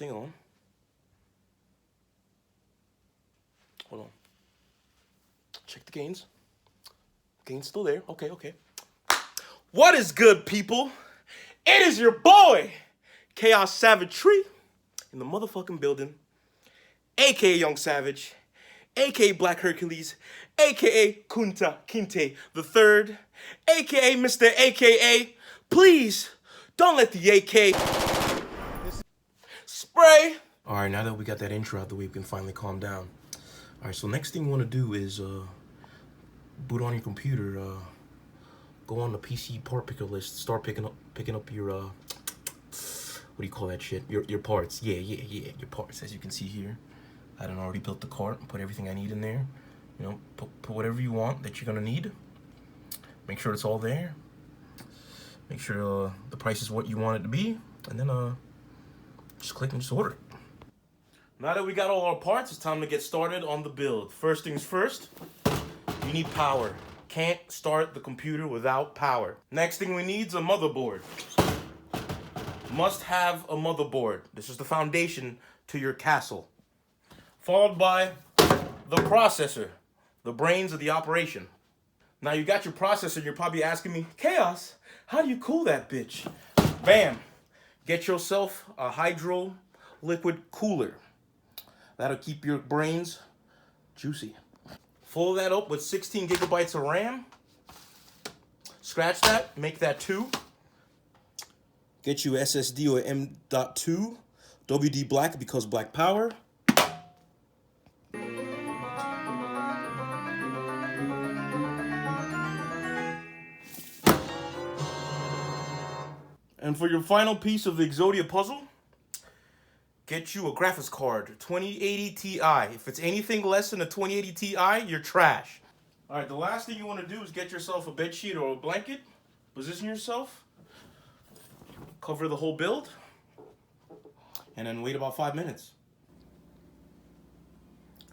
thing on. Hold on. Check the gains. Gains still there. Okay, okay. What is good, people? It is your boy, Chaos Savagery, in the motherfucking building, aka Young Savage, aka Black Hercules, aka Kunta Kinte the Third, aka Mr. AKA. Please don't let the AK spray. All right, now that we got that intro out the way, we can finally calm down. All right, so next thing you want to do is boot on your computer. Go on the PC part picker list. Start picking up your what do you call that shit? Your parts. Yeah, your parts. As you can see here, I done already built the cart and put everything I need in there. You know, put whatever you want that you're gonna need. Make sure it's all there. Make sure the price is what you want it to be, and then just click and just order it. Now that we got all our parts, it's time to get started on the build. First things first, you need power. Can't start the computer without power. Next thing we need is a motherboard. Must have a motherboard. This is the foundation to your castle. Followed by the processor, the brains of the operation. Now you got your processor, you're probably asking me, Chaos, how do you cool that bitch? Bam, get yourself a hydro liquid cooler. That'll keep your brains juicy. Follow that up with 16 gigabytes of RAM. Scratch that, make that 2. Get you SSD or M.2. WD black because black power. And for your final piece of the Exodia puzzle, get you a graphics card, 2080 Ti. If it's anything less than a 2080 Ti, you're trash. All right, the last thing you want to do is get yourself a bed sheet or a blanket. Position yourself. Cover the whole build. And then wait about 5 minutes.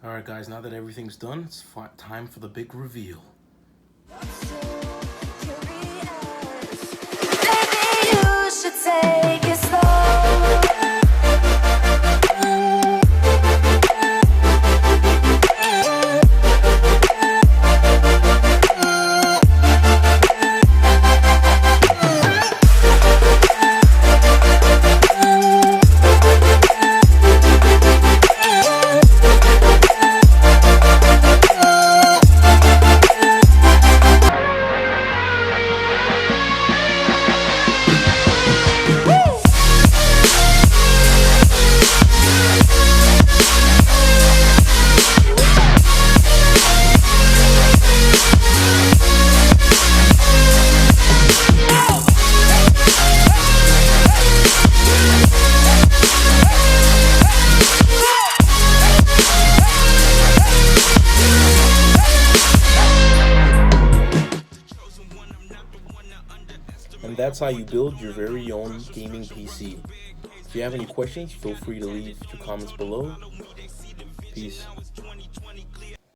All right, guys, now that everything's done, it's time for the big reveal. Take it slow. And that's how you build your very own gaming PC. If you have any questions, feel free to leave your comments below. Peace.